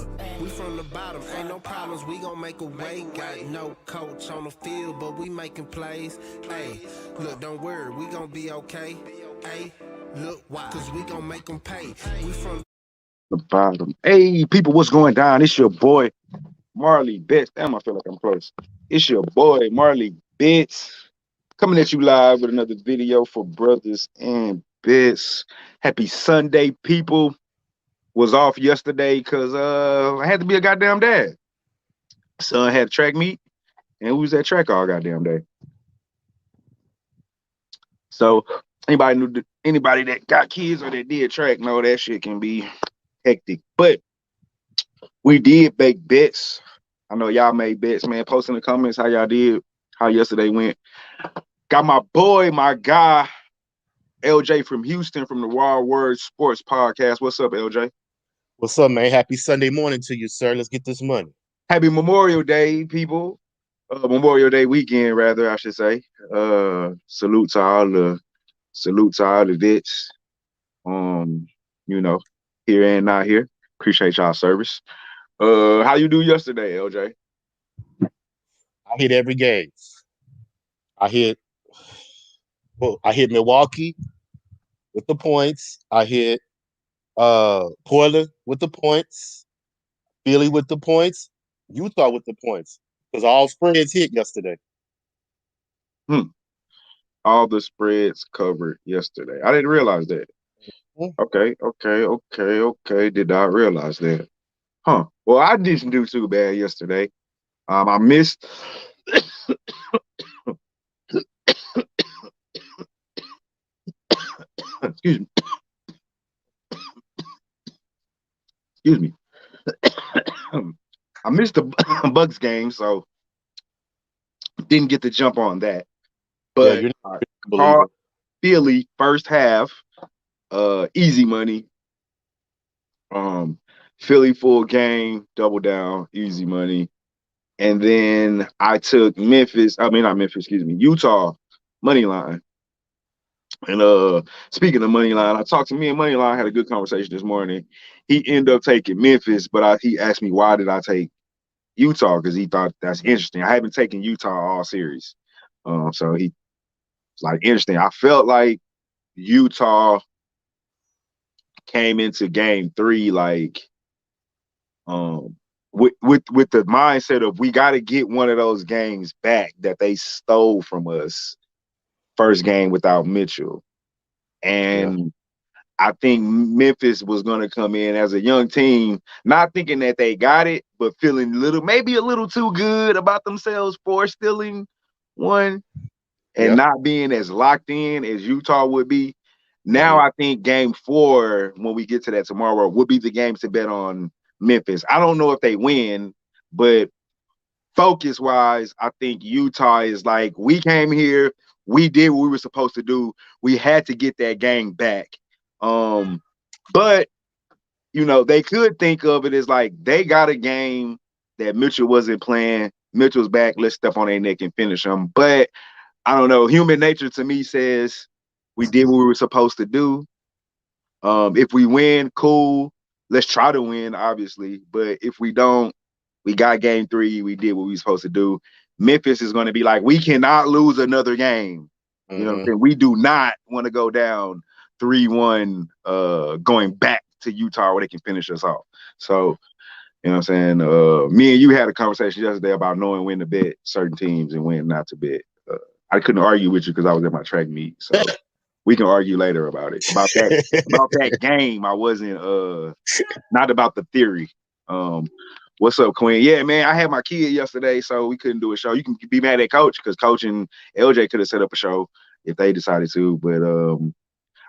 Look, we from the bottom, ain't no problems, we gon' make a way. Got no coach on the field, but we making plays. Hey, look, don't worry, we gon' be okay. Hey, look, why? Cause we gon' make them pay. We from the bottom. Hey, people, what's going down? It's your boy, Marley Betts. Damn, I feel like I'm close. It's your boy, Marley Betts, coming at you live with another video for Brothers and Bits. Happy Sunday, people. Was off yesterday because I had to be a goddamn dad. Son had a track meet, and we was at track all goddamn day. So anybody that got kids or that did track know that shit can be hectic. But we did make bets. I know y'all made bets, man. Post in the comments how y'all did, how yesterday went. Got my boy, my guy, LJ from Houston from the Wild Words Sports Podcast. What's up, LJ? What's up, man? Happy Sunday morning to you, sir. Let's get this money. Happy Memorial Day, people. Memorial Day weekend, rather, I should say. Salute to all the vets. Here and not here. Appreciate y'all service. How you do yesterday, LJ? I hit every game. I hit Milwaukee with the points. I hit Portland with the points. Philly with the points. Utah with the points. Because all spreads hit yesterday. All the spreads covered yesterday. I didn't realize that. Okay. Did not realize that. Huh. Well, I didn't do too bad yesterday. I missed. Excuse me. Excuse me. I missed the Bucks game, so didn't get to jump on that. But Philly first half, easy money. Philly full game, double down, easy money. And then I took Utah money line. And speaking of money line, I talked to me and Moneyline, had a good conversation this morning. He ended up taking Memphis, but he asked me why did I take Utah, because he thought that's interesting. I haven't taken Utah all series. So he was like, interesting. I felt like Utah came into game 3 like with the mindset of we got to get one of those games back that they stole from us first game without Mitchell. And I think Memphis was going to come in as a young team, not thinking that they got it, but feeling maybe a little too good about themselves for stealing one and not being as locked in as Utah would be. Now I think game 4, when we get to that tomorrow, would be the games to bet on Memphis. I don't know if they win, but focus-wise, I think Utah is like, we came here, we did what we were supposed to do. We had to get that game back. But, they could think of it as like they got a game that Mitchell wasn't playing. Mitchell's back. Let's step on their neck and finish them. But I don't know. Human nature to me says we did what we were supposed to do. If we win, cool. Let's try to win, obviously. But if we don't, we got game 3. We did what we were supposed to do. Memphis is going to be like, we cannot lose another game. You know what I'm saying? We do not want to go down 3-1 going back to Utah where they can finish us off. So, you know what I'm saying? Me and you had a conversation yesterday about knowing when to bet certain teams and when not to bet. I couldn't argue with you because I was at my track meet. So we can argue later about it. About that game. I wasn't not about the theory. What's up, Queen? Yeah, man, I had my kid yesterday, so we couldn't do a show. You can be mad at Coach because Coach and LJ could have set up a show if they decided to, but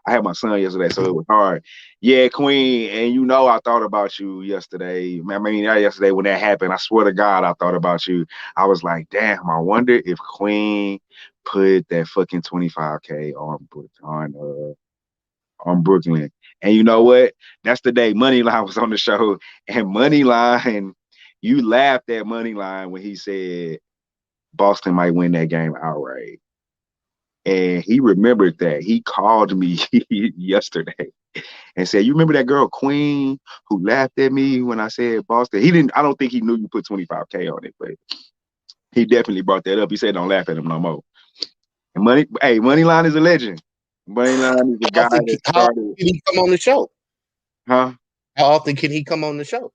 I had my son yesterday, so it was hard. Yeah, Queen, and I thought about you yesterday. Yesterday when that happened, I swear to God, I thought about you. I was like, damn, I wonder if Queen put that fucking 25K on Brooklyn. And you know what? That's the day Moneyline was on the show, and Moneyline, you laughed at Moneyline when he said Boston might win that game outright. And he remembered that. He called me yesterday and said, "You remember that girl Queen who laughed at me when I said Boston?" He didn't. I don't think he knew you put 25K on it, but he definitely brought that up. He said, "Don't laugh at him no more." And Moneyline is a legend. Moneyline is a guy that How often started, can he come on the show? huh? How often can he come on the show?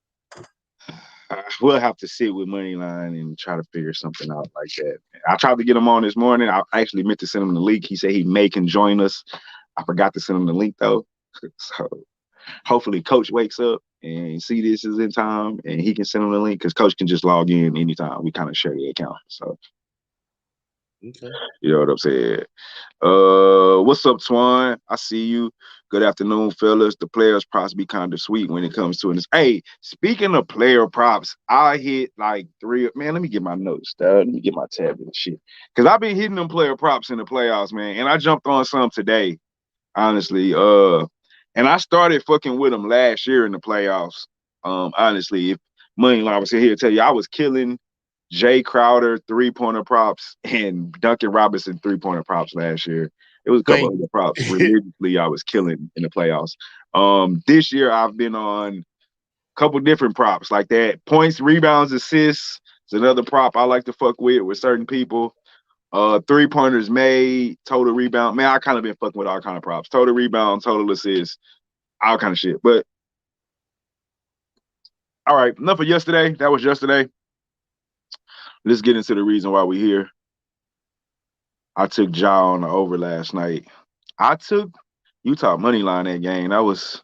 We'll have to sit with Moneyline and try to figure something out like that. I tried to get him on this morning. I actually meant to send him the link. He said he may can join us. I forgot to send him the link though. So hopefully Coach wakes up and see this is in time and he can send him the link because Coach can just log in anytime. We kind of share the account. So Okay. you know what I'm saying? What's up, Twan? I see you. Good afternoon, fellas. The players props be kind of sweet when it comes to it. Hey, speaking of player props, I hit like 3. Man, let me get my notes, dog. Let me get my tab and shit. Because I've been hitting them player props in the playoffs, man. And I jumped on some today, honestly. And I started fucking with them last year in the playoffs. Honestly, if Moneyline was here to tell you, I was killing Jay Crowder 3-pointer props and Duncan Robinson 3-pointer props last year. It was a couple of the props religiously I was killing in the playoffs. This year I've been on a couple different props like that. Points, rebounds, assists is another prop I like to fuck with certain people. 3-pointers made, total rebound. Man, I kind of been fucking with all kind of props. Total rebound, total assists, all kind of shit. But all right, enough of yesterday. That was yesterday. Let's get into the reason why we're here. I took Ja on the over last night. I took Utah money line that game. That was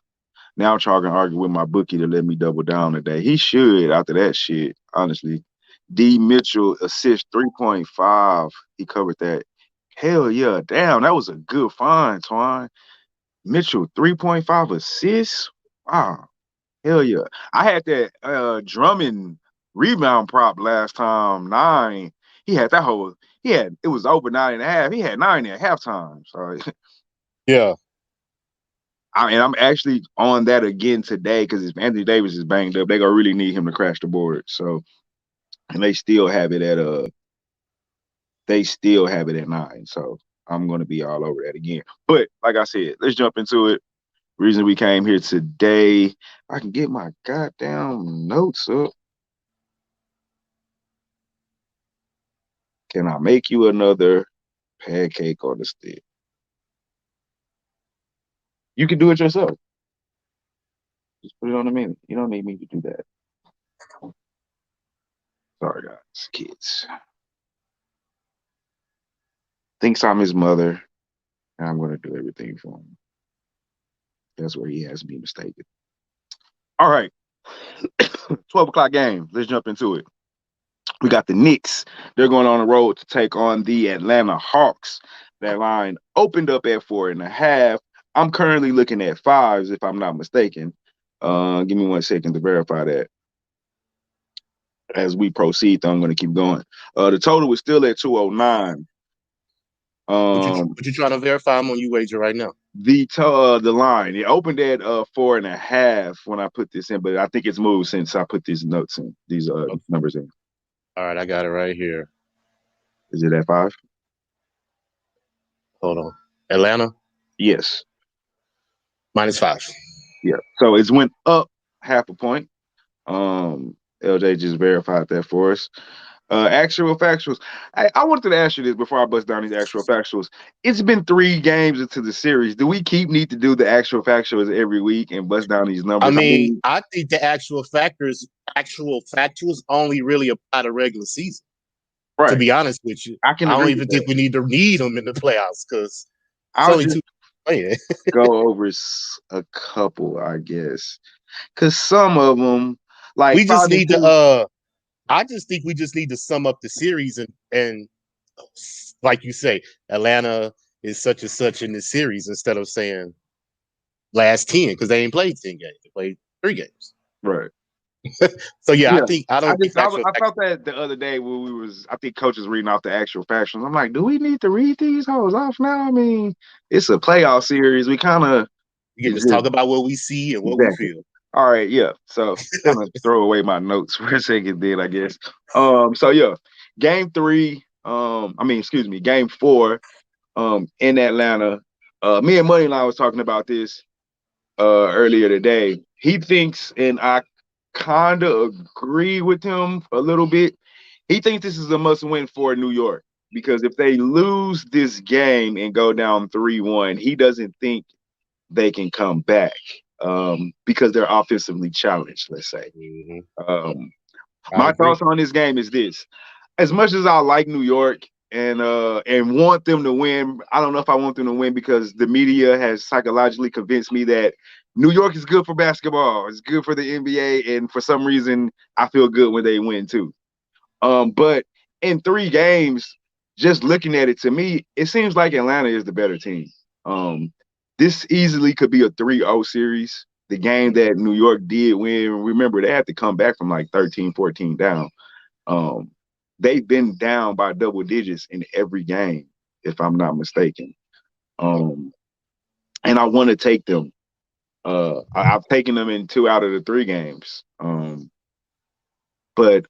now I'm trying to argue with my bookie to let me double down today. He should after that shit, honestly. D Mitchell assist 3.5. He covered that. Hell yeah. Damn, that was a good find, Twine. Mitchell 3.5 assists. Wow. Hell yeah. I had that Drummond rebound prop last time, 9. He had that whole it was over 9.5. He had 9 at halftime. So Yeah. I'm actually on that again today because if Anthony Davis is banged up, they're gonna really need him to crash the board. So and they still have it at 9. So I'm gonna be all over that again. But like I said, let's jump into it. Reason we came here today. I can get my goddamn notes up. Can I make you another pancake on the stick? You can do it yourself. Just put it on the menu. You don't need me to do that. Sorry, guys, kids. Thinks I'm his mother, and I'm going to do everything for him. That's where he has me mistaken. All right. 12 o'clock game. Let's jump into it. We got the Knicks. They're going on the road to take on the Atlanta Hawks. That line opened up at 4.5. I'm currently looking at 5s, if I'm not mistaken. Give me 1 second to verify that. As we proceed, though, I'm going to keep going. The total is still at 209. What you trying to verify? I'm on you wager right now. The line, it opened at 4.5 when I put this in, but I think it's moved since I put these notes in, these numbers in. All right, I got it right here. Is it at 5? Hold on. Atlanta? Yes. -5. Yeah. So it's went up 0.5 point. LJ just verified that for us. Actual factuals. I wanted to ask you this before I bust down these actual factuals. It's been 3 games into the series. Do we need to do the actual factuals every week and bust down these numbers? I think the actual factuals only really apply to regular season. Right. To be honest with you, I don't even think we need them in the playoffs because it's only 2 playing. Go over a couple, I guess, because some of them, like we just need to. I just think we just need to sum up the series and like you say, Atlanta is such and such in the series instead of saying last 10 because they ain't played 10 games. They played 3 games. Right. So yeah, I thought that the other day when I think coach is reading off the actual factions. I'm like, do we need to read these hoes off now? I mean, it's a playoff series. We kind of just talk about what we see and what we feel. All right, yeah. So I'm gonna throw away my notes for a second, then I guess. So yeah, game 4. in Atlanta. Me and Moneyline was talking about this earlier today. He thinks, and I kind of agree with him a little bit. He thinks this is a must-win for New York because if they lose this game and go down 3-1, he doesn't think they can come back because they're offensively challenged, let's say. I My agree. thoughts on this game is this. As much as I like New York and want them to win, I don't know if I want them to win because the media has psychologically convinced me that New York is good for basketball. It's good for the NBA, and for some reason, I feel good when they win too. But in 3 games, just looking at it, to me, it seems like Atlanta is the better team. This easily could be a 3-0 series. The game that New York did win, remember, they had to come back from like 13, 14 down. They've been down by double digits in every game, if I'm not mistaken. And I want to take them. I've taken them in 2 out of the 3 games. But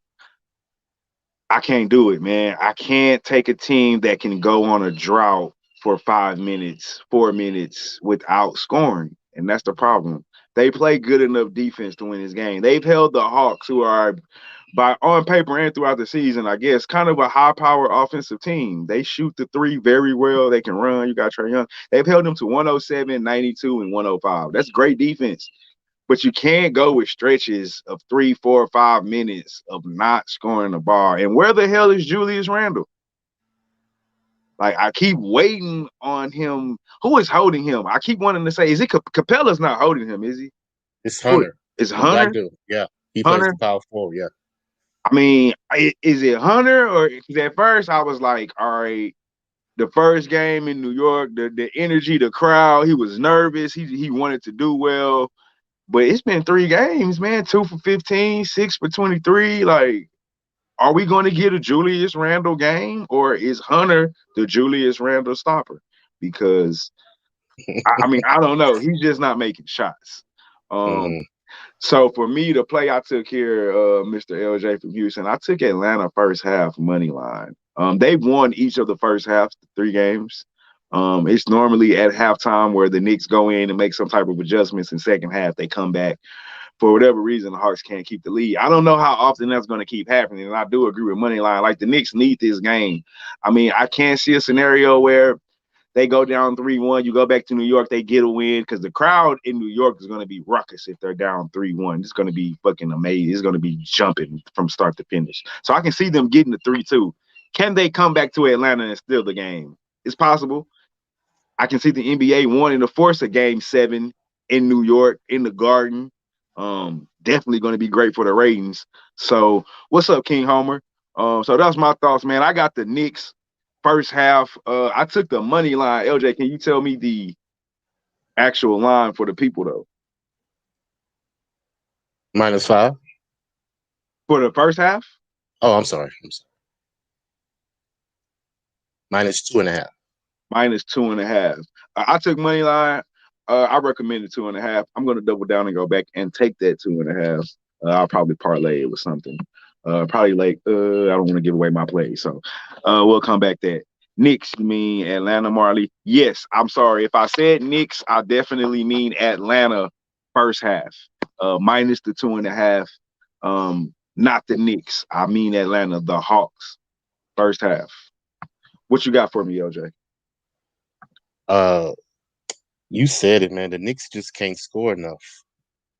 I can't do it, man. I can't take a team that can go on a drought for 5 minutes, 4 minutes without scoring. And that's the problem. They play good enough defense to win this game. They've held the Hawks, who are, by on paper and throughout the season, I guess, kind of a high-power offensive team. They shoot the 3 very well. They can run. You got Trae Young. They've held them to 107, 92, and 105. That's great defense. But you can't go with stretches of 3, 4, 5 minutes of not scoring the ball. And where the hell is Julius Randle? Like, I keep waiting on him. Who is holding him? I keep wanting to say, is it Capella's not holding him, is he? It's Hunter. Is The Hunter? black dude. Yeah. He plays Hunter? the power forward. Yeah. I mean, is it Hunter? Or at first I was like, all right, the first game in New York, the energy, the crowd, he was nervous. He wanted to do well. But it's been 3 games, man. 2 for 15, 6 for 23. Like, are we going to get a Julius Randle game, or is Hunter the Julius Randle stopper? Because I mean, I don't know. He's just not making shots. So for me, the play I took here, Mr. LJ from Houston, I took Atlanta first half money line. They've won each of the first half 3 games. It's normally at halftime where the Knicks go in and make some type of adjustments. In second half, they come back. For whatever reason, the Hawks can't keep the lead. I don't know how often that's going to keep happening, and I do agree with Moneyline. Like, the Knicks need this game. I mean, I can't see a scenario where they go down 3-1, you go back to New York, they get a win, because the crowd in New York is going to be ruckus if they're down 3-1. It's going to be fucking amazing. It's going to be jumping from start to finish. So I can see them getting the 3-2. Can they come back to Atlanta and steal the game? It's possible. I can see the NBA wanting to force a game 7 in New York, in the Garden. Definitely going to be great for the ratings. So what's up, King Homer? So that's my thoughts, man. I got the Knicks first half. I took the money line. LJ, can you tell me the actual line for the people, though? -5 for the first half. Oh, I'm sorry. -2.5. -2.5. I took money line. I recommended 2.5. I'm going to double down and go back and take that 2.5. I'll probably parlay it with something. Probably like I don't want to give away my play, so we'll come back there. Knicks, you mean Atlanta, Marley? Yes, I'm sorry. If I said Knicks, I definitely mean Atlanta first half. Minus the 2.5. Not the Knicks. I mean Atlanta, the Hawks, first half. What you got for me, LJ? You said it, man. The Knicks just can't score enough.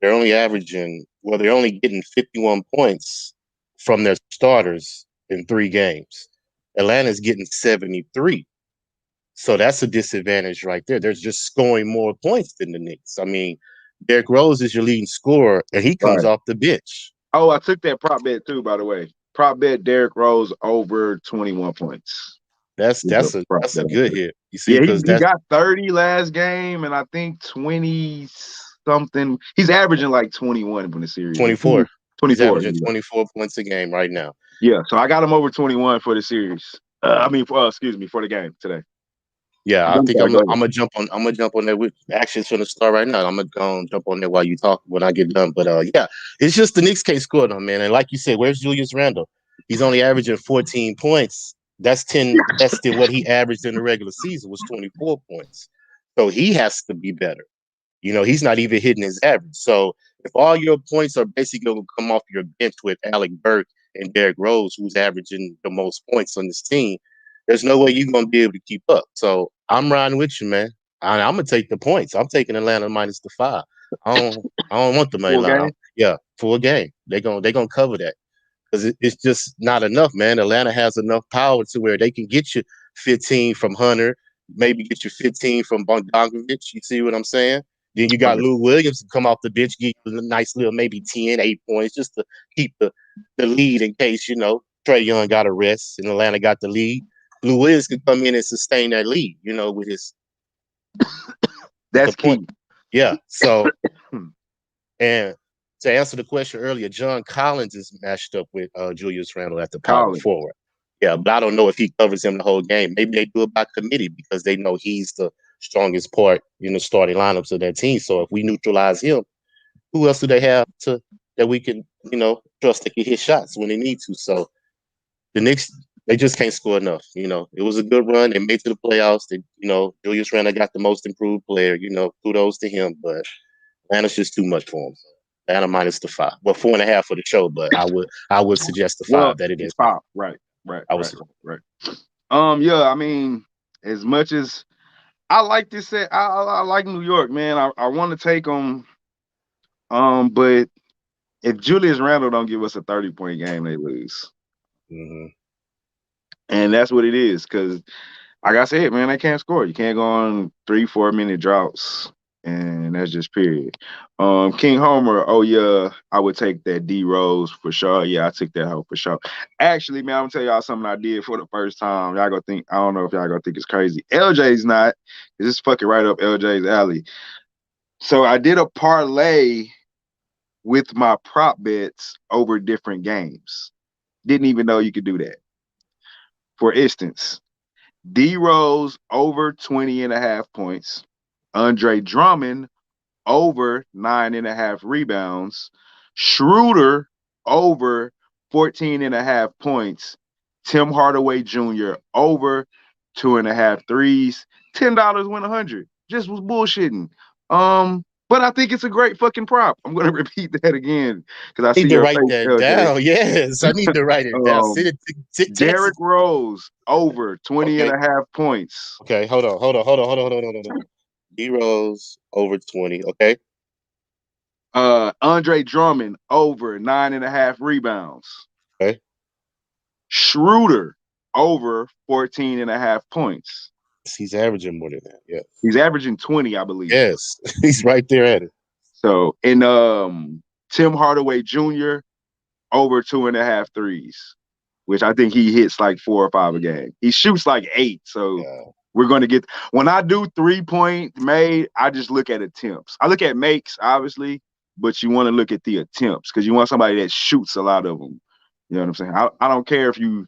They're only they're only getting 51 points from their starters in 3 games. Atlanta's getting 73. So that's a disadvantage right there. They're just scoring more points than the Knicks. I mean, Derrick Rose is your leading scorer, and he comes off the bench. Oh, I took that prop bet too, by the way. Prop bet Derrick Rose over 21 points. That's a good hit. You see, he got 30 last game, and I think 20 something. He's averaging like 21 in the series. 24. 24. He's averaging 24 points a game right now. Yeah, so I got him over 21 for the series. For the game today. Yeah, I think I'm gonna jump on there with actions from the start right now. I'm gonna jump on there while you talk when I get done. But yeah, it's just the Knicks can't score though, man. And like you said, where's Julius Randle? He's only averaging 14 points That's 10 less than what he averaged in the regular season, was 24 points. So he has to be better. He's not even hitting his average. So if all your points are basically going to come off your bench with Alec Burke and Derrick Rose, who's averaging the most points on this team, there's no way you're going to be able to keep up. So I'm riding with you, man. I'm going to take the points. I'm taking Atlanta minus the 5. I don't want the money line. Yeah, full game. They're gonna cover that because it's just not enough, man. Atlanta has enough power to where they can get you 15 from Hunter, maybe get you 15 from Bogdanovich. You see what I'm saying? Then you got Lou Williams to come off the bench, give you a nice little maybe 10, 8 points just to keep the lead in case, Trae Young got a rest and Atlanta got the lead. Lou Williams can come in and sustain that lead, with his That's key. Yeah. So, and to answer the question earlier, John Collins is matched up with Julius Randle at the power forward. Yeah, but I don't know if he covers him the whole game. Maybe they do it by committee because they know he's the strongest part in the starting lineups of that team. So if we neutralize him, who else do they have that we can, trust they can hit shots when they need to? So the Knicks, they just can't score enough. It was a good run. They made it to the playoffs. Julius Randle got the most improved player. Kudos to him. But Atlanta's just too much for him. Atlanta minus the 5. Well, 4.5 for the show, but I would suggest the 5 that it is. 5. Right. Yeah, I mean, as much as I like this set, I like New York, man. I want to take them. But if Julius Randle don't give us a 30-point game, they lose. Mm-hmm. And that's what it is, because like I said, man, they can't score. You can't go on 3-4 minute droughts, and that's just period. King Homer, oh yeah, I would take that D Rose for sure. Yeah, I took that hoe for sure. Actually, man, I'm gonna tell y'all something I did for the first time. Y'all gonna think, I don't know if y'all gonna think it's crazy. LJ's not, because it's fucking right up LJ's alley. So I did a parlay with my prop bets over different games. Didn't even know you could do that. For instance, D Rose over 20.5 points. Andre Drummond over 9.5 rebounds. Schroeder over 14.5 points. Tim Hardaway Jr. over 2.5 threes. $10 win 100. Just was bullshitting. But I think it's a great fucking prop. I'm gonna repeat that again because I see your face. I need to write that down. Yes, I need to write it down. Send it to Derrick Rose over 20.5 points. Okay, hold on. D Rose over 20. Okay. Andre Drummond over 9.5 rebounds. Okay. Schroeder over 14.5 points. He's averaging more than that. Yeah. He's averaging 20, I believe. Yes, he's right there at it. So, and Tim Hardaway Jr. over 2.5 threes, which I think he hits like 4 or 5 a game. He shoots like 8. So we're going to get, when I do 3-point made, I just look at attempts. I look at makes, obviously, but you want to look at the attempts because you want somebody that shoots a lot of them. You know what I'm saying? I don't care if you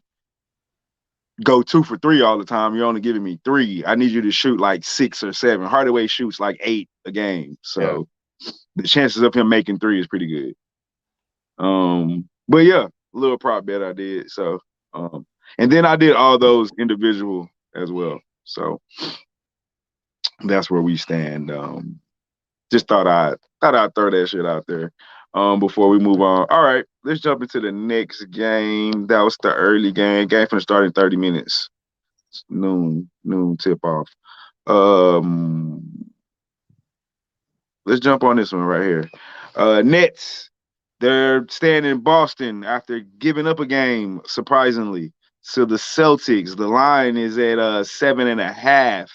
go 2 for 3 all the time. You're only giving me 3. I need you to shoot like 6 or 7. Hardaway shoots like 8 a game. So the chances of him making 3 is pretty good. But yeah, a little prop bet I did. So, and then I did all those individual as well. So that's where we stand. Just thought I'd throw that shit out there. Before we move on. All right, let's jump into the next game. That was the early game. Game finna start in 30 minutes. It's noon tip off. Let's jump on this one right here. Nets, they're staying in Boston after giving up a game, surprisingly. So the Celtics, the line is at 7.5.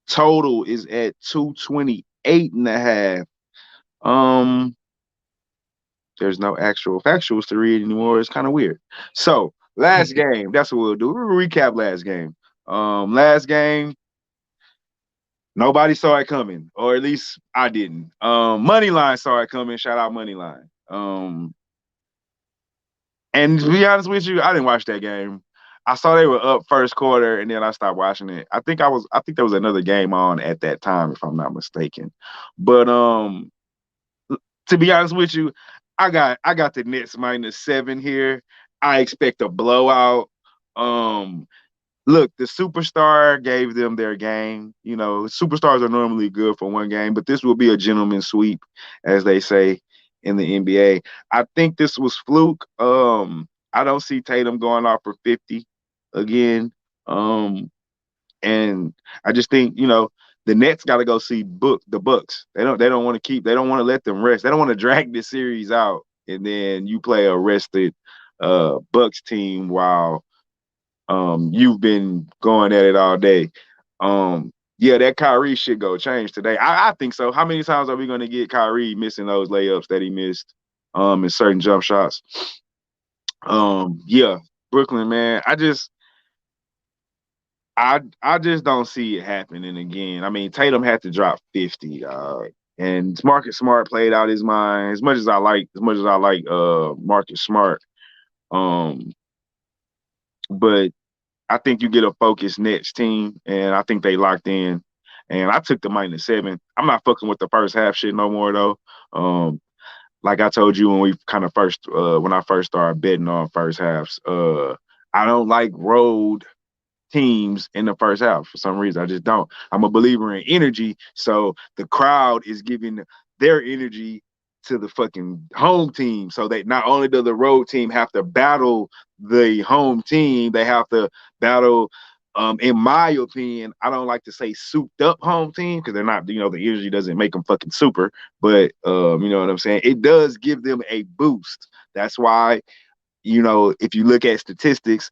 Total is at 228.5. There's no actual factuals to read anymore. It's kind of weird. So last game, that's what we'll do. We'll recap last game. Last game, nobody saw it coming, or at least I didn't. Moneyline saw it coming. Shout out Moneyline. And to be honest with you, I didn't watch that game. I saw they were up first quarter, and then I stopped watching it. I think there was another game on at that time, if I'm not mistaken. But to be honest with you, I got the Nets -7 here. I expect a blowout. Look, the superstar gave them their game. You know, superstars are normally good for one game, but this will be a gentleman's sweep, as they say in the NBA. I think this was fluke. I don't see Tatum going off for 50 again. And I just think, the Nets got to go see the Bucks. They don't want to let them rest. They don't want to drag this series out and then you play a rested Bucks team while you've been going at it all day. Yeah, that Kyrie shit go change today. I think so. How many times are we going to get Kyrie missing those layups that he missed in certain jump shots? Yeah, Brooklyn, man. I just don't see it happening again. I mean, Tatum had to drop 50, and Marcus Smart played out his mind. As much as I like Marcus Smart, um, but I think you get a focused Nets team, and I think they locked in. And I took the -7. I'm not fucking with the first half shit no more though. Like I told you when we kind of when I first started betting on first halves, I don't like road teams in the first half for some reason. I just don't. I'm a believer in energy, so the crowd is giving their energy to the fucking home team. So that not only does the road team have to battle the home team, they have to battle. In my opinion, I don't like to say souped up home team because they're not. The energy doesn't make them fucking super, but you know what I'm saying. It does give them a boost. That's why if you look at statistics,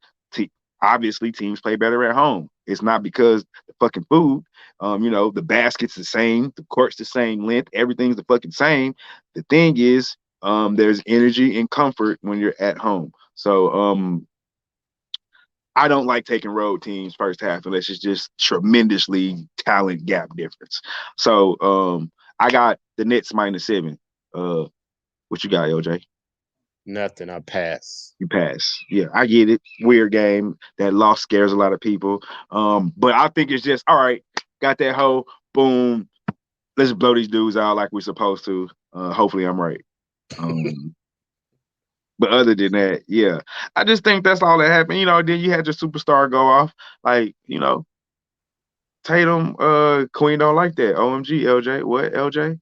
obviously teams play better at home. It's not because the fucking food, the basket's the same, the court's the same length, everything's the fucking same. The thing is, there's energy and comfort when you're at home. So I don't like taking road teams first half unless it's just tremendously talent gap difference. So I got the Nets -7. What you got, LJ? Nothing. I pass. You pass. Yeah, I get it. Weird game. That loss scares a lot of people. But I think it's just all right. Got that hoe. Boom. Let's blow these dudes out like we're supposed to. Hopefully, I'm right. But other than that, yeah, I just think that's all that happened. Then you had your superstar go off. Like, Tatum, Queen don't like that. OMG, LJ. What, LJ?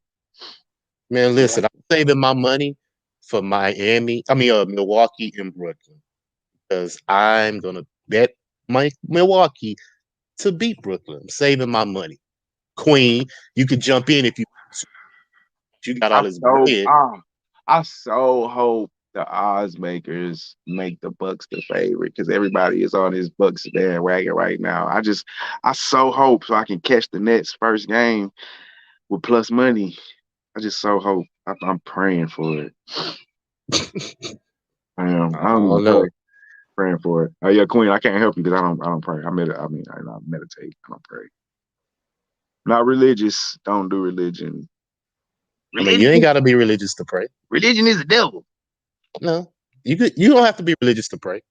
Man, listen, I'm saving my money for Milwaukee and Brooklyn because I'm gonna bet my Milwaukee to beat Brooklyn. I'm saving my money. Queen, you could jump in if you got all this bread. I so hope the odds makers make the Bucks the favorite because everybody is on this Bucks bandwagon right now. I so hope so I can catch the Nets first game with plus money. I just so hope. I'm praying for it. I am. I don't even know. Praying for it. Oh yeah, Queen. I can't help you because I don't pray. I meditate. I don't pray. Not religious. Don't do religion. I mean, you ain't got to be religious to pray. Religion is the devil. No, you don't have to be religious to pray,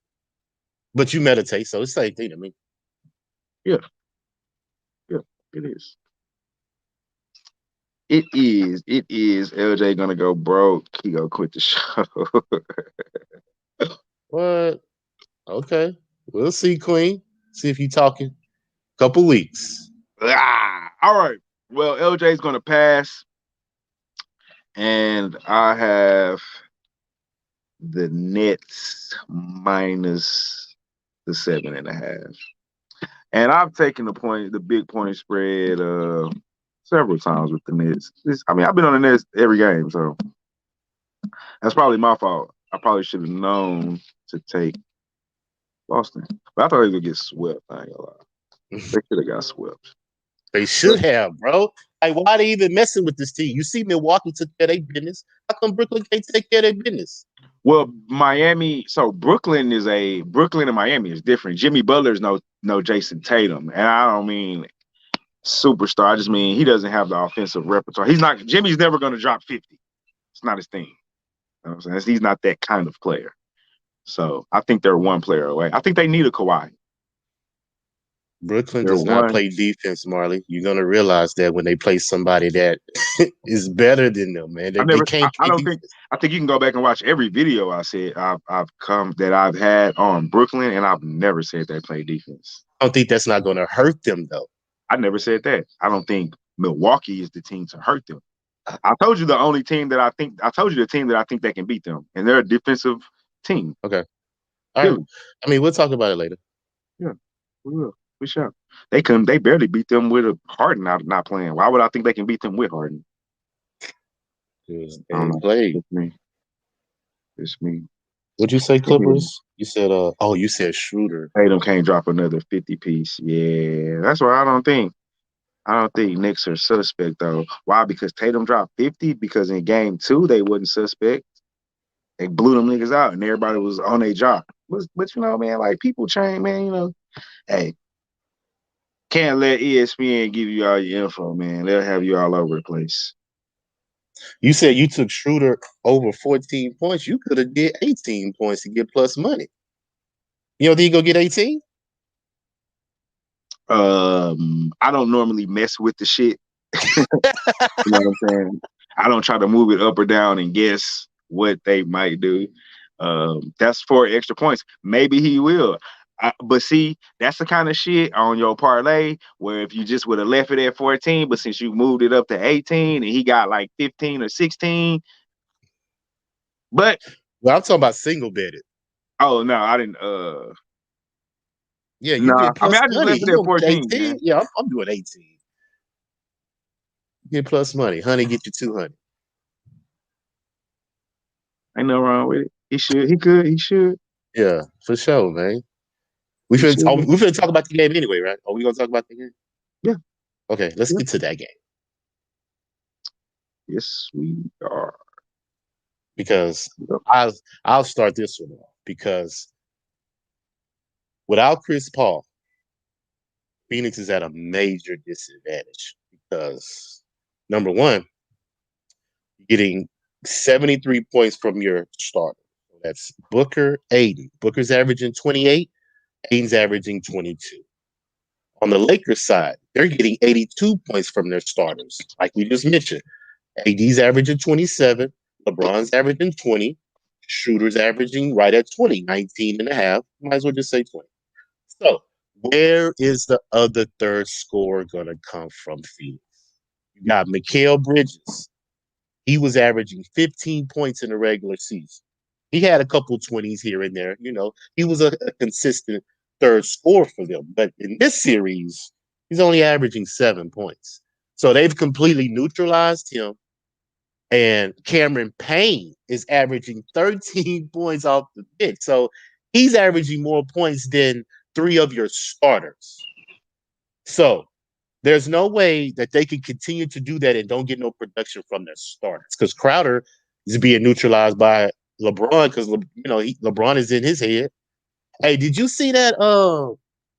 but you meditate. So it's the same thing to me. Yeah, it is. It is. It is. LJ gonna go broke. He gonna quit the show. What? Okay, we'll see, Queen. See if you talking. Couple weeks. All right. Well, LJ's gonna pass, and I have the Nets minus the 7.5. And I've taken the big point spread several times with the Nets. I've been on the Nets every game, so that's probably my fault. I probably should have known to take Boston. But I thought they were gonna get swept. I ain't gonna lie. They should have got swept. They should have, bro. Like, why are they even messing with this team? You see Milwaukee took care of their business. How come Brooklyn can't take care of their business? Well, Brooklyn and Miami is different. Jimmy Butler's no Jason Tatum. And I don't mean superstar. I just mean he doesn't have the offensive repertoire. Jimmy's never gonna drop 50. It's not his thing. You know what I'm saying? He's not that kind of player. So I think they're one player away. I think they need a Kawhi. Brooklyn They're does not one. play defense, Marley. You're gonna realize that when they play somebody that is better than them, man. They can't I play don't think. defense. I think you can go back and watch every video I said I've had on Brooklyn, and I've never said they play defense. I don't think that's not gonna hurt them though. I never said that. I don't think Milwaukee is the team to hurt them. I told you the team that I think that can beat them, and they're a defensive team. Okay. All right. Philly. I mean, we'll talk about it later. Yeah, we will. We shall. They couldn't. They barely beat them with a Harden not playing. Why would I think they can beat them with Harden? They I don't didn't know. play. It's me. It's me. What'd you say, Clippers? You said you said Schroeder. Tatum can't drop another 50 piece. Yeah, that's why I don't think. Knicks are suspect though. Why? Because Tatum dropped 50. Because in game 2 they wasn't suspect. They blew them niggas out, and everybody was on their job. But you know, man, like people change, man. You know, hey, can't let ESPN give you all your info, man. They'll have you all over the place. You said you took Schroeder over 14 points. You could have did 18 points to get plus money. You don't think you go get 18? I don't normally mess with the shit. You know what I'm saying? I don't try to move it up or down and guess what they might do. That's 4 extra points. Maybe he will. But see, that's the kind of shit on your parlay where if you just would have left it at 14, but since you moved it up to 18 and he got like 15 or 16. But Well, I'm talking about single betted. oh no, I didn't Yeah, you nah. get I mean plus I just money. left it You at gonna get 14, 18? man. Yeah, I'm doing 18. Get plus money. Honey, get you 200. Ain't no wrong with it. He should, he could, he should. Yeah, for sure, man. We He finna, should. we finna talk about the game anyway, right? Are we gonna talk about the game? Yeah. Okay, let's Yeah. get to that game. Yes, we are. Because I'll start this one off. Because without Chris Paul, Phoenix is at a major disadvantage. Because number one, you're getting 73 points from your starter. That's Booker, Aiden. Booker's averaging 28, Aiden's averaging 22. On the Lakers side, they're getting 82 points from their starters, like we just mentioned. AD's averaging 27, LeBron's averaging 20, Shooter's averaging right at 20, 19 and a half. Might as well just say 20. So, where is the other third scorer going to come from, Phoenix? You got Mikal Bridges. He was averaging 15 points in the regular season. He had a couple 20s here and there. You know, he was a consistent third scorer for them. But in this series, he's only averaging 7 points. So they've completely neutralized him. And Cameron Payne is averaging 13 points off the bench. So he's averaging more points than 3 of your starters. So there's no way that they can continue to do that and don't get no production from their starters because Crowder is being neutralized by LeBron because LeBron is in his head. Hey, did you see that?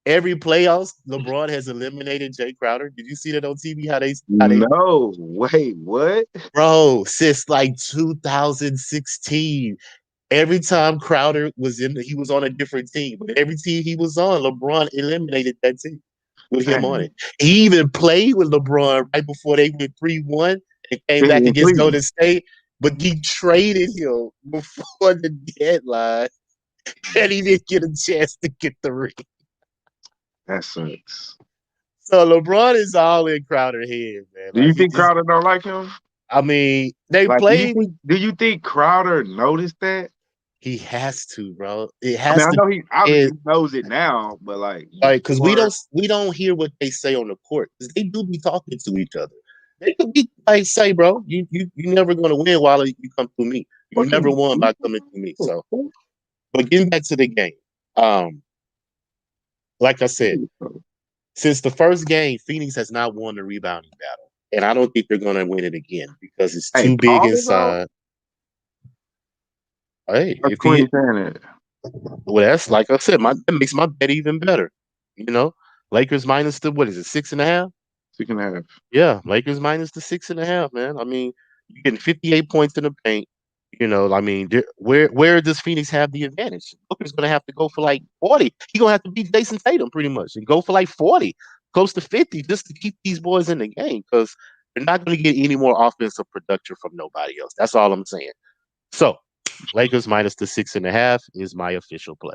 Every playoffs LeBron has eliminated Jay Crowder. Did you see that on TV? How they No, wait, what? bro since like 2016. Every time Crowder was he was on a different team. But every team he was on, LeBron eliminated that team with him on Dang. it. He even played with LeBron right before they went 3-1 and came back In against Cleveland. Golden State. But he traded him before the deadline, and he didn't get a chance to get the ring. That sucks. So LeBron is all in Crowder head, man. Do you Like he think just, Crowder don't like him? I mean, they Like, played. do you think Crowder noticed that? He has to, bro. It I mean, has I to. know he And obviously knows it now, but like because before, we don't hear what they say on the court because they do be talking to each other. They could be like, say, bro, you never gonna win while you come through me. You never won by coming through me. So, but getting back to the game, like I said, since the first game, Phoenix has not won the rebounding battle, and I don't think they're gonna win it again because it's hey, too big Paul is out. inside. Hey, That's if Queen he, saying it. well, that's like I said, that makes my bet even better. You know, Lakers minus the what is it, 6.5? 6.5. Yeah, Lakers minus the 6.5, man. I mean, you're getting 58 points in the paint. I mean, where does Phoenix have the advantage? Booker's gonna have to go for like 40. He's gonna have to beat Jason Tatum pretty much and go for like 40, close to 50, just to keep these boys in the game because they're not gonna get any more offensive production from nobody else. That's all I'm saying. So Lakers minus the 6.5 is my official play.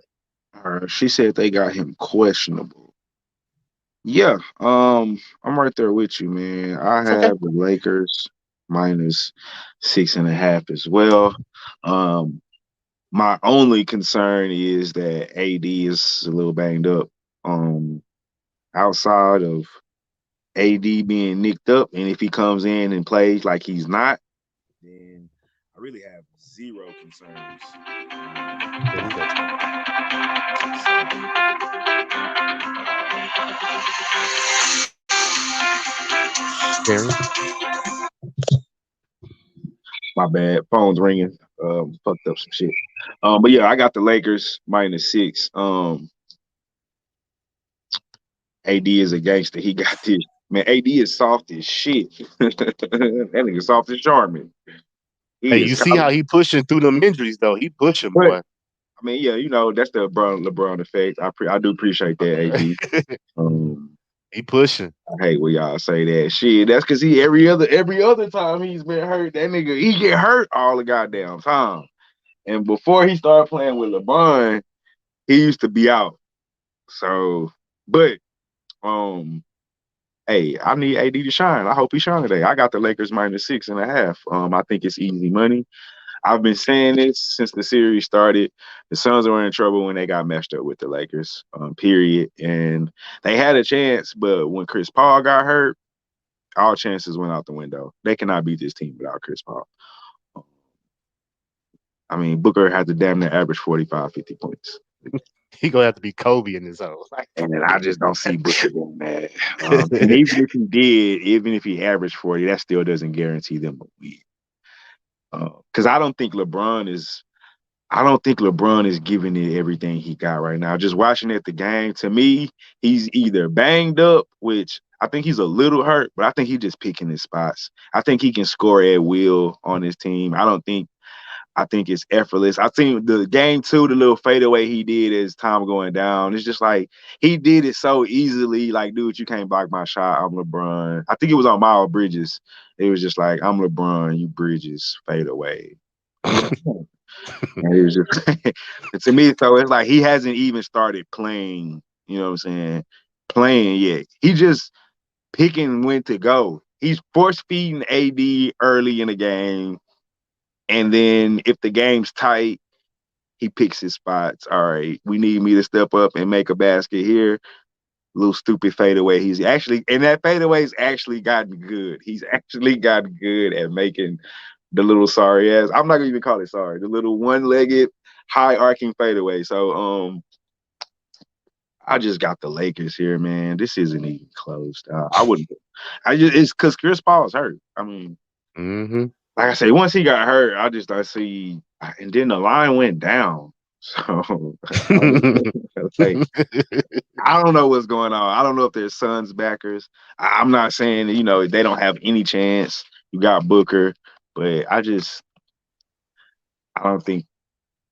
She said they got him questionable. Yeah, I'm right there with you, man. I Okay. have the Lakers minus 6.5 as well. Um, my only concern is that AD is a little banged up. Um, Outside of AD being nicked up, and if he comes in and plays like he's not, then I really have zero concerns. Aaron? My bad. Phone's ringing. Fucked up some shit. But yeah, I got the Lakers minus 6. AD is a gangster. He got this. Man, AD is soft as shit. That nigga soft as Charmin. Hey, He is you see how college. he pushing through them injuries though? He pushing, But boy. I mean, yeah, that's the LeBron effect. I do appreciate that, AD. Um, He pushing. I hate when y'all say that shit. That's because he every other time he's been hurt, that nigga he get hurt all the goddamn time. And before he started playing with LeBron, he used to be out. So, but hey, I need AD to shine. I hope he shine today. I got the Lakers minus 6.5. I think it's easy money. I've been saying this since the series started. The Suns were in trouble when they got meshed up with the Lakers, period. And they had a chance, but when Chris Paul got hurt, all chances went out the window. They cannot beat this team without Chris Paul. I mean, Booker had to damn near average 45, 50 points. He gonna have to be Kobe in his own. And then I just don't see Booker doing that. And even if he did, even if he averaged 40, that still doesn't guarantee them a win. Because I don't think LeBron is giving it everything he got right now. Just watching at the game, to me, he's either banged up, which I think he's a little hurt, but I think he's just picking his spots. I think he can score at will on his team. I think it's effortless. I think the game two, the little fadeaway he did as time going down, it's just like he did it so easily. Like, dude, you can't block my shot. I'm LeBron. I think it was on Miles Bridges. It was just like, I'm LeBron, you Bridges, fade away. And it was just to me, so it's like he hasn't even started playing, you know what I'm saying, playing yet. He just picking when to go. He's force feeding AD early in the game. And then if the game's tight, he picks his spots. All right, we need me to step up and make a basket here. Little stupid fadeaway. He's actually, and that fadeaway's actually gotten good. He's actually gotten good at making the little sorry ass. I'm not gonna even call it sorry. The little one-legged, high arcing fadeaway. So I just got the Lakers here, man. This isn't even close. I wouldn't. It's because Chris Paul's hurt. I mean, like I say, once he got hurt, I see, and then the line went down. So like, I don't know what's going on. I don't know if they're Suns backers. I'm not saying they don't have any chance. You got Booker, but I don't think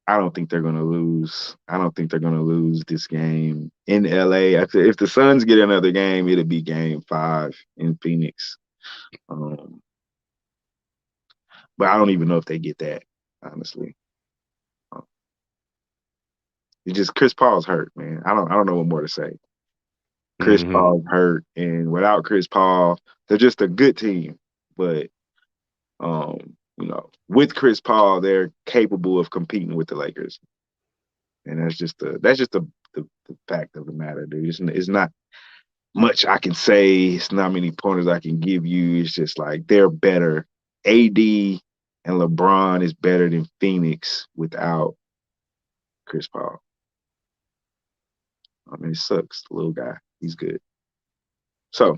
I don't think they're gonna lose. I don't think they're gonna lose this game in LA. If the Suns get another game, it'll be Game 5 in Phoenix. Um, but I don't even know if they get that, honestly. It's just Chris Paul's hurt, man. I don't know what more to say. Chris Paul's hurt, and without Chris Paul, they're just a good team. But with Chris Paul, they're capable of competing with the Lakers, and that's just the fact of the matter, dude. It's not much I can say. It's not many pointers I can give you. It's just like they're better. AD and LeBron is better than Phoenix without Chris Paul. I mean, it sucks. The little guy, he's good. So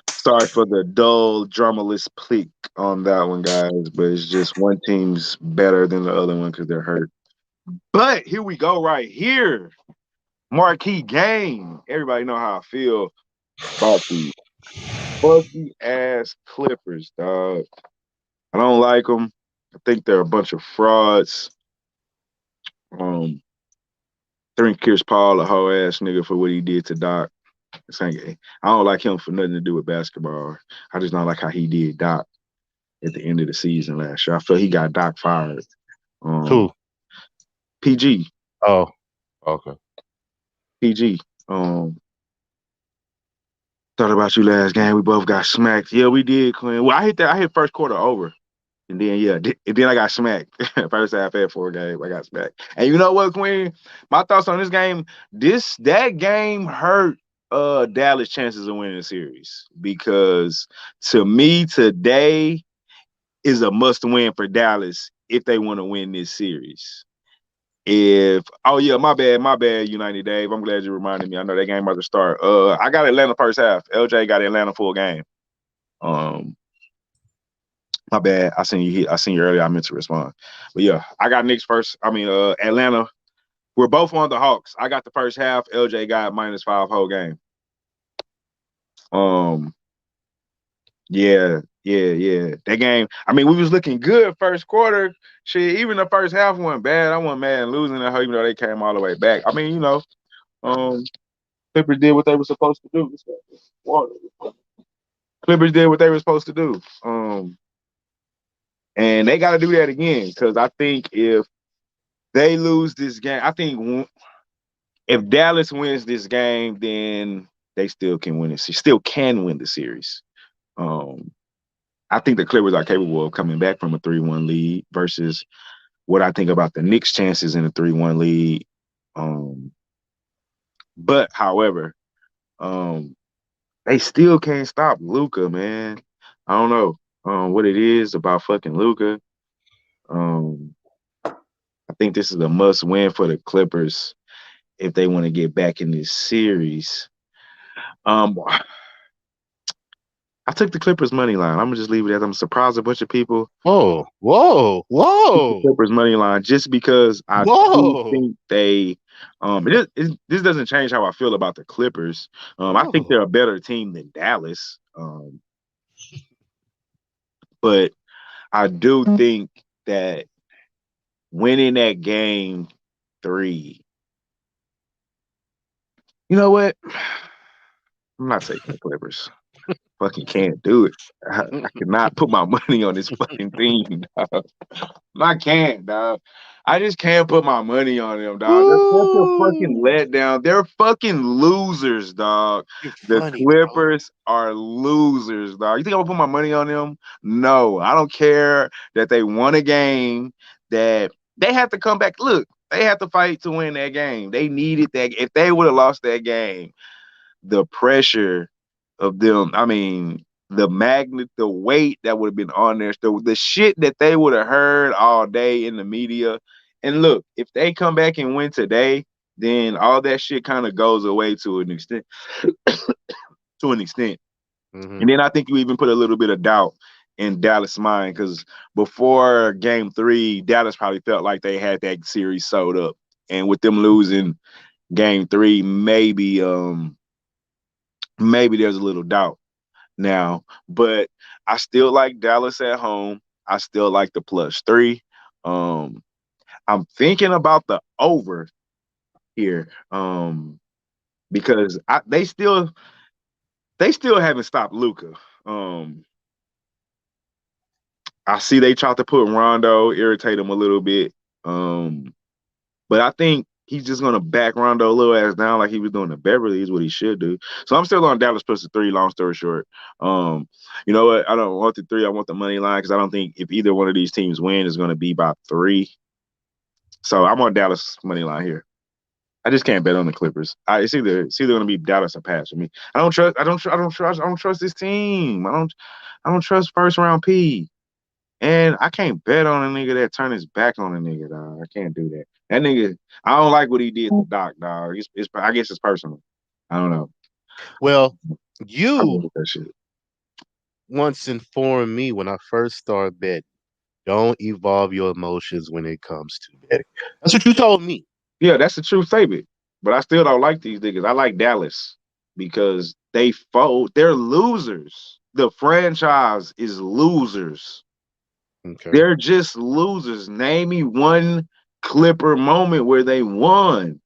sorry for the dull, dramaless plick on that one, guys. But it's just one team's better than the other one because they're hurt. But here we go, right here. Marquee game. Everybody know how I feel about the funky ass Clippers, dog. I don't like them. I think they're a bunch of frauds. I think Chris Paul a whole ass nigga for what he did to Doc. I don't like him for nothing to do with basketball. I just don't like how he did Doc at the end of the season last year. I feel he got Doc fired. Who? PG. Oh, okay. PG. Thought about you last game. We both got smacked. Yeah, we did, Quinn. Well, I hit first quarter over. And then and then I got smacked. First half at 4 game, I got smacked. And you know what, Quinn? My thoughts on this game, that game hurt Dallas' chances of winning the series. Because to me, today is a must-win for Dallas if they want to win this series. My bad, United Dave. I'm glad you reminded me. I know that game about to start. I got Atlanta first half. LJ got Atlanta full game. My bad. I seen you earlier. I meant to respond. But yeah, I got Knicks first. Atlanta. We're both on the Hawks. I got the first half. LJ got -5 whole game. Yeah. That game. We was looking good first quarter. Shit, even the first half wasn't bad. I wasn't mad losing that, even though they came all the way back. Clippers did what they were supposed to do. Clippers did what they were supposed to do. And they got to do that again because I think if they lose this game, I think if Dallas wins this game, then they still can win it. Still can win the series. I think the Clippers are capable of coming back from a 3-1 lead versus what I think about the Knicks' chances in a 3-1 lead. But however, they still can't stop Luka, man. I don't know what it is about fucking Luka. I think this is a must-win for the Clippers if they want to get back in this series. I took the Clippers money line. I'm gonna just leave it at I'm surprised a bunch of people. Whoa. The Clippers money line just because I do think they. This doesn't change how I feel about the Clippers. I think they're a better team than Dallas. But I do think that winning that game 3. You know what? I'm not taking the Clippers. Fucking can't do it. I cannot put my money on this fucking team, dog. I can't, dog. I just can't put my money on them, dog. They're such a fucking letdown. They're fucking losers, dog. The Clippers are losers, dog. You think I'm gonna put my money on them? No, I don't care that they won a game that they have to come back. Look, they have to fight to win that game. They needed that. If they would have lost that game, the pressure of them, the weight that would have been on there, the shit that they would have heard all day in the media. And look, if they come back and win today, then all that shit kind of goes away to an extent. Mm-hmm. And then I think you even put a little bit of doubt in Dallas' mind because before game 3, Dallas probably felt like they had that series sewed up. And with them losing game 3, maybe there's a little doubt now, but I still like Dallas at home. I still like the +3. I'm thinking about the over here because they still haven't stopped Luka. I see they tried to put Rondo, irritate him a little bit, but I think he's just gonna back Rondo a little ass down like he was doing to Beverly is what he should do. So I'm still on Dallas +3. Long story short, you know what? I don't want the 3. I want the money line because I don't think if either one of these teams win is going to be by 3. So I'm on Dallas money line here. I just can't bet on the Clippers. It's either going to be Dallas or pass for me. I don't trust this team. I don't trust first round P. And I can't bet on a nigga that turn his back on a nigga, dog. I can't do that. That nigga, I don't like what he did to Doc, dog. I guess it's personal. I don't know. Well, you once informed me when I first started betting, don't evolve your emotions when it comes to betting. That's what you told me. Yeah, that's the true statement. But I still don't like these niggas. I like Dallas because they fold. They're losers. The franchise is losers. Okay. They're just losers. Name me one Clipper moment where they won.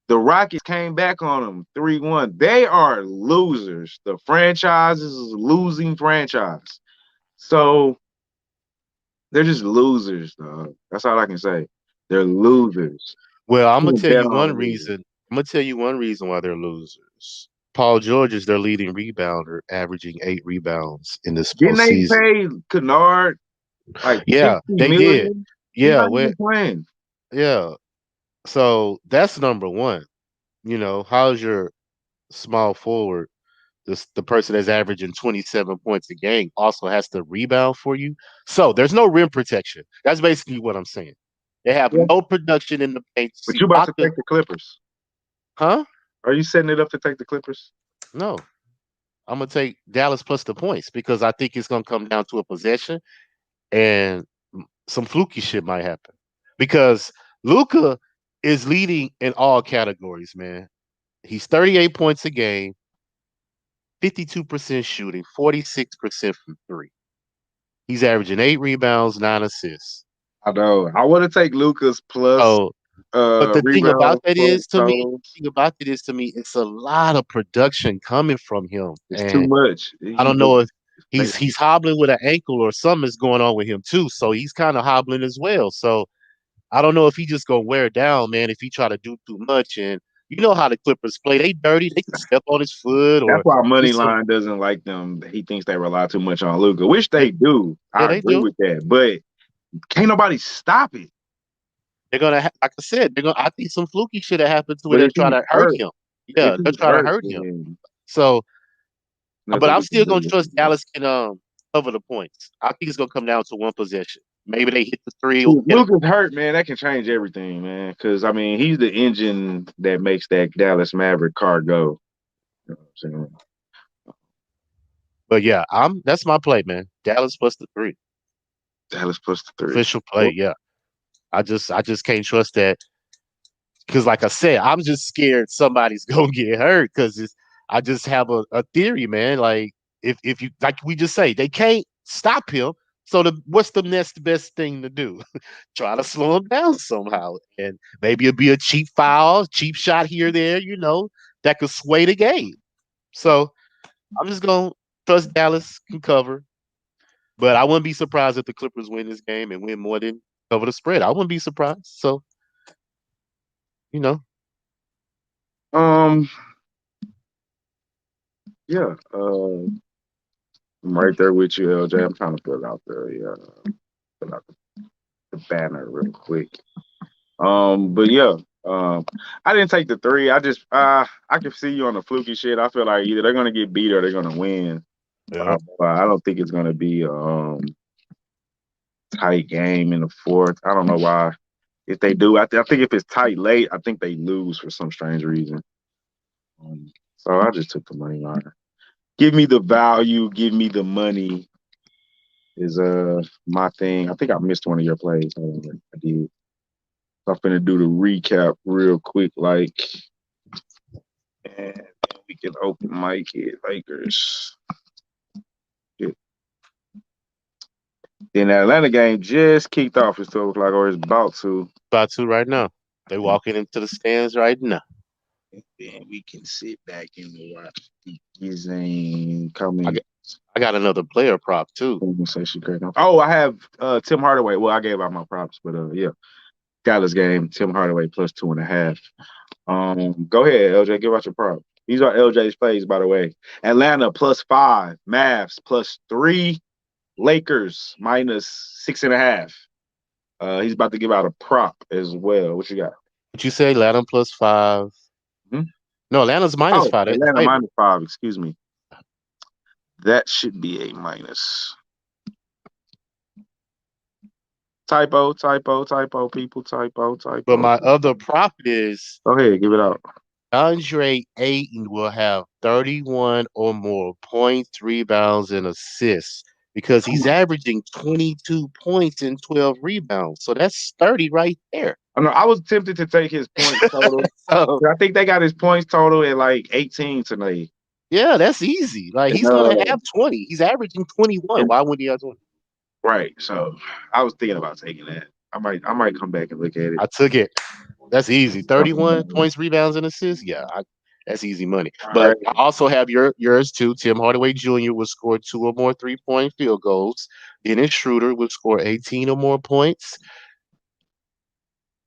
The Rockets came back on them 3-1. They are losers. The franchise is a losing franchise. So they're just losers, dog. That's all I can say. They're losers. Well, I'm gonna Can't tell bet you on one losers. reason. I'm gonna tell you one reason why they're losers. Paul George is their leading rebounder, averaging 8 rebounds in this Didn't they postseason. pay Kennard like Yeah, 60 they did. million? He's Yeah, not well, even playing. yeah. So that's number one. How's your small forward, the person that's averaging 27 points a game, also has to rebound for you? So there's no rim protection. That's basically what I'm saying. They have Yeah. no production in the paint. But See, you about to take the Clippers. huh? Are you setting it up to take the Clippers? No. I'm gonna take Dallas plus the points because I think it's gonna come down to a possession and some fluky shit might happen. Because Luca is leading in all categories, man. He's 38 points a game, 52% shooting, 46% from three. He's averaging 8 rebounds, 9 assists. I know. I want to take Lucas plus So, but the thing about rebounds that points is to me, totals. it's a lot of production coming from him. It's too And much. I don't know if They- he's hobbling with an ankle or something's going on with him too. So he's kind of hobbling as well. So I don't know if he just gonna wear down, man, if he try to do too much. And you know how the Clippers play. They dirty. They can step on his foot That's or why do money some line doesn't like them. He thinks they rely too much on Luca, which they, they do. yeah, I they agree do. with that, but can't nobody stop it. They're gonna like I said, they're gonna I think some fluky shit that happens to where But they'll try to hurt him. if Yeah, they'll he's try to hurt, hurt him. then So but nothing I'm we can still gonna do. trust Dallas can cover the points. I think it's gonna come down to one possession. Maybe they hit the three or If Luca's hurt, man, that can change everything, man. Because I mean, he's the engine that makes that Dallas Maverick car go. You know what I'm saying? but yeah, that's my play, man. Dallas plus the three. Dallas plus the three. Official play, yeah. I just can't trust that because like I said, I'm just scared somebody's gonna get hurt because I just have a theory, man. Like if you like we just say they can't stop him. So what's the next best thing to do? Try to slow him down somehow. And maybe it'll be a cheap foul, cheap shot here, there, that could sway the game. So I'm just gonna trust Dallas can cover. But I wouldn't be surprised if the Clippers win this game and win more than cover the spread. I wouldn't be surprised. So, you know, Um, yeah. I'm right there with you, LJ. I'm trying to fill out fill out the banner real quick. But yeah. I didn't take the three. I can see you on the fluky shit. I feel like either they're gonna get beat or they're gonna win. yeah. I don't think it's gonna be tight game in the fourth. I don't know why. If they do, I think if it's tight late, I think they lose for some strange reason. So I just took the money line. Give me the value, give me the money is my thing. I think I missed one of your plays. I did. So I'm gonna do the recap real quick, and we can open mic it Lakers. Then the Atlanta game just kicked off at 12 o'clock, or it's about to. About to right now. They walking into the stands right now. And then we can sit back and watch the game coming. I got another player prop too. Oh, I have Tim Hardaway. Well, I gave out my props, but yeah. Dallas game, Tim Hardaway plus 2.5. Go ahead, LJ. Give out your prop. These are LJ's plays, by the way. Atlanta +5, Mavs +3, Lakers -6.5. He's about to give out a prop as well. What you got? What you say? Atlanta +5. Hmm? No, Atlanta's -5. Atlanta -5. Excuse me. That should be a minus. Typo, people, typo. But my other prop is Go ahead, give it out. Andre Ayton will have 31 or more points, rebounds, and assists because he's averaging 22 points and 12 rebounds. So that's 30 right there. I know. I was tempted to take his points total. So, I think they got his points total at like 18 tonight. yeah, that's easy. Like he's gonna have 20. He's averaging 21. Why wouldn't he have 20? Right. So I was thinking about taking that. I might come back and look at it. I took it. That's easy. 31 points, rebounds, and assists. Yeah, that's easy money. But Right. I also have yours too. Tim Hardaway Jr. will score 2 or more 3-point field goals. Dennis Schroeder will score 18 or more points.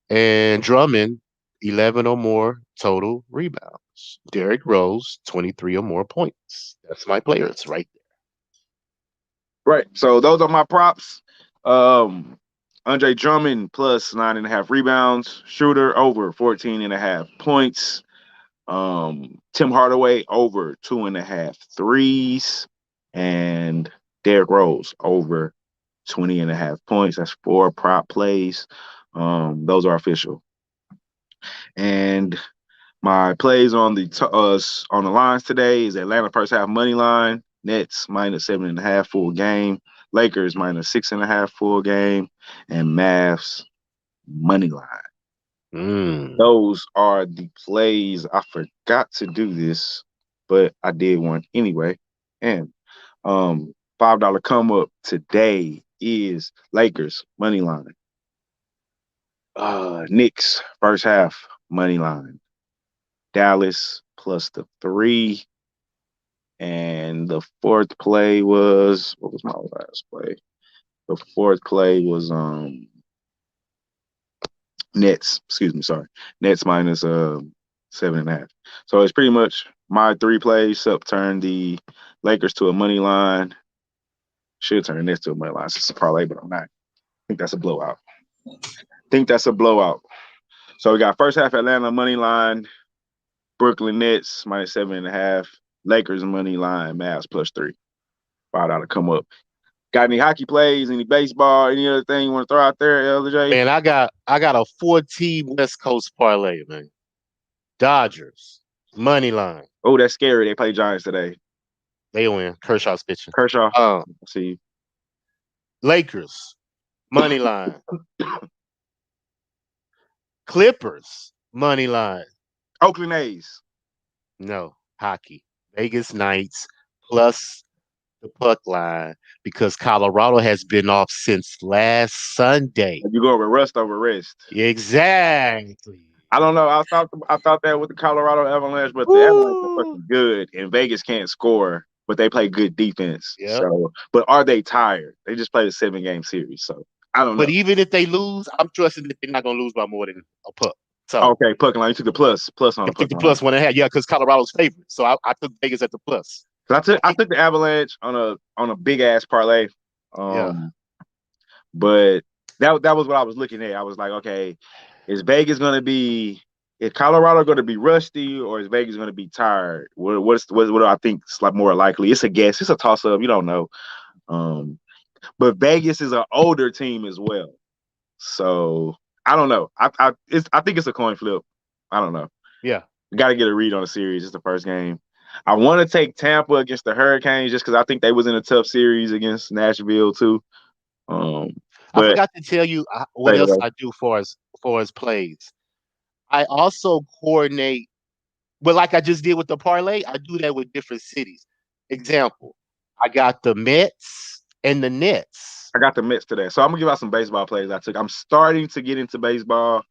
And Drummond, 11 or more total rebounds. Derrick Rose, 23 or more points. That's my players right Right. So those are my props. Andre Drummond plus 9.5 rebounds. Shooter over 14.5 points. Tim Hardaway over 2.5 threes. And Derrick Rose over 20.5 points. That's 4 prop plays. Those are official. And my plays on the lines today is Atlanta first half money line, Nets minus 7.5 full game, Lakers minus 6.5 full game, and Mavs money line. there. Those are the plays. I forgot to do this, but I did one anyway. And $5 come up today is Lakers money line. Knicks first half money line. Dallas plus the 3. And the fourth play was, what was my last play? The fourth play was Nets. Excuse me, sorry. Nets minus 7.5. So it's pretty much my 3 plays up turn the Lakers to a money line. Should turn Nets to a money line. It's a parlay, but I'm not. I think that's a blowout. So we got first half Atlanta money line, Brooklyn Nets minus 7.5, Lakers money line, Mavs plus 3. $5 come up. Got any hockey plays, any baseball, any other thing you want to throw out there, LJ? Man, I got a 4-team West Coast parlay, man. Dodgers, money line. Oh, that's scary. They play Giants today. They win. Kershaw's pitching. Kershaw. See. Lakers, money line. Clippers, money line. Oakland A's. No, hockey. Vegas Knights plus the puck line because Colorado has been off since last Sunday. You go over rust over rest. Exactly. I don't know. I thought that with the Colorado Avalanche, but the Avalanche are fucking good, and Vegas can't score, but they play good defense. Yep. So, but are they tired? They just played a 7-game series, so I don't know. But even if they lose, I'm trusting that they're not going to lose by more than a puck. So okay, puck line. You took the plus on the puck took the line. plus 1.5. Yeah, because Colorado's favorite. So I took Vegas at the plus. I took the Avalanche on a big ass parlay. Yeah. But that was what I was looking at. I was like, okay, is Colorado going to be rusty, or is Vegas going to be tired? What do I think is like more likely? It's a guess. It's a toss up. You don't know. But Vegas is an older team as well, so I don't know. I think it's a coin flip. I don't know. Yeah, got to get a read on the series. It's the first game. I want to take Tampa against the Hurricanes just because I think they was in a tough series against Nashville too. I forgot to tell you what else I do for as plays. I also coordinate, but like I just did with the parlay, I do that with different cities. Example, I got the Mets and the Nets. I got the Mets today. So I'm gonna give out some baseball plays I took. I'm starting to get into baseball,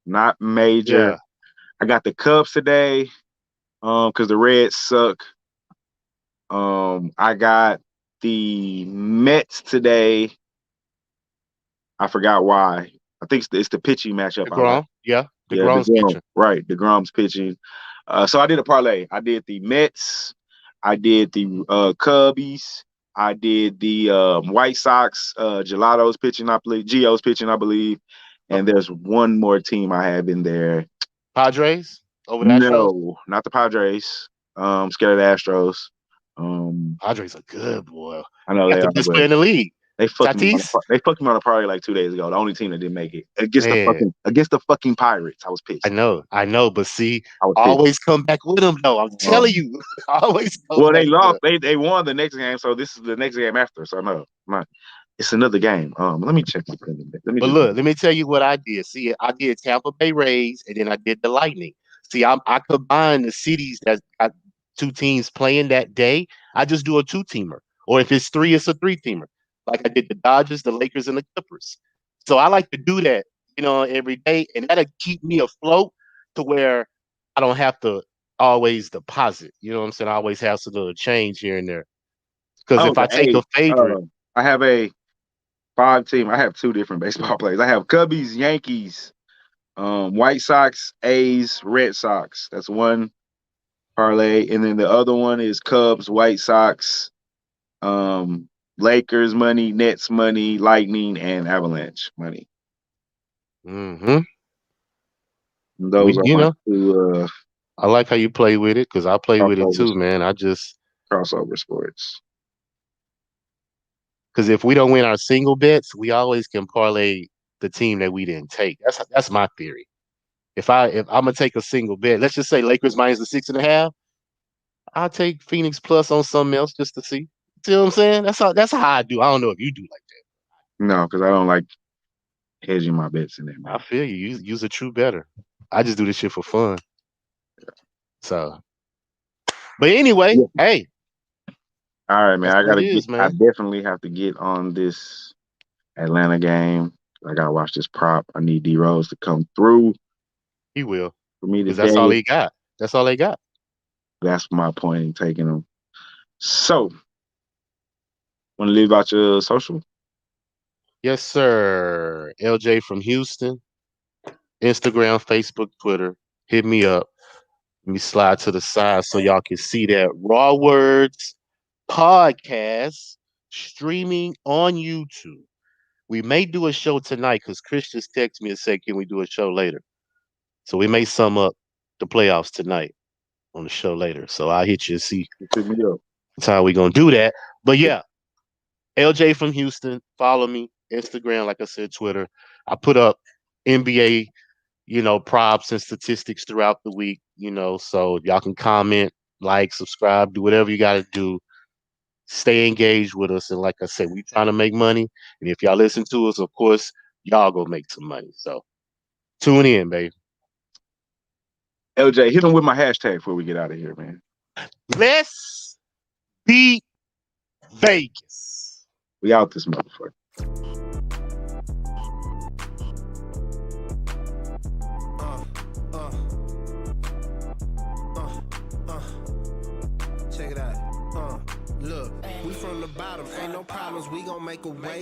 not major. Yeah. I got the Cubs today, because the Reds suck. I got the Mets today. I forgot why. I think it's the pitching matchup. DeGrom, DeGrom's pitching. Right, DeGrom's pitching. So I did a parlay. I did the Mets. I did the Cubbies. I did the White Sox. Gelato's pitching, I believe. Gio's pitching, I believe. And there's one more team I have in there. Padres over the Astros? No, not the Padres. Scared of the Astros. Padres are good, boy. I know they are the best player in the league. They fucked me on a parlay like 2 days ago. The only team that didn't make it against the fucking Pirates. I was pissed. I know, but see, I always come back with them though. I'm telling you, always. They lost. They won the next game, so this is the next game after. So no, it's another game. Let me check. Let me tell you what I did. See, I did Tampa Bay Rays, and then I did the Lightning. See, I combine the cities that got 2 teams playing that day. I just do a 2-teamer, or if it's 3, it's a 3-teamer. like I did the Dodgers, the Lakers, and the Clippers. So I like to do that, every day, and that'll keep me afloat to where I don't have to always deposit. You know what I'm saying? I always have some little change here and there. Because if I take a favorite, I have a 5-team. I have 2 different baseball players. I have Cubbies, Yankees, White Sox, A's, Red Sox. That's one parlay, and then the other one is Cubs, White Sox, Lakers money, Nets money, Lightning, and Avalanche money. mm-hmm. Those are my 2 I like how you play with it because I play with it too, man. I just crossover sports. Because if we don't win our single bets, we always can parlay the team that we didn't take. That's my theory. If I'm gonna take a single bet, let's just say Lakers minus the 6.5, I'll take Phoenix plus on something else just to see. See what I'm saying? That's how I do. I don't know if you do like that. No, because I don't like hedging my bets in there, man. I feel you. Use a true better. I just do this shit for fun. So, but anyway, hey. All right, man. Man. I definitely have to get on this Atlanta game. I gotta watch this prop. I need D Rose to come through. He will. For me to that's all he got. That's all they got. That's my point in taking them. So, want to leave out your social? Yes, sir. LJ from Houston. Instagram, Facebook, Twitter. Hit me up. Let me slide to the side so y'all can see that. Raw Words podcast streaming on YouTube. We may do a show tonight because Chris just texted me and said, can we do a show later? So we may sum up the playoffs tonight on the show later. So I'll hit you and see that's how we going to do that. But yeah, LJ from Houston, follow me. Instagram, like I said, Twitter. I put up NBA, props and statistics throughout the week, so y'all can comment, like, subscribe, do whatever you got to do. Stay engaged with us. And like I said, we trying to make money. And if y'all listen to us, of course, y'all go make some money. So tune in, baby. LJ, hit them with my hashtag before we get out of here, man. Let's beat Vegas. We out this motherfucker. Check it out. Look, we from the bottom, ain't no problems, we gon' make a way.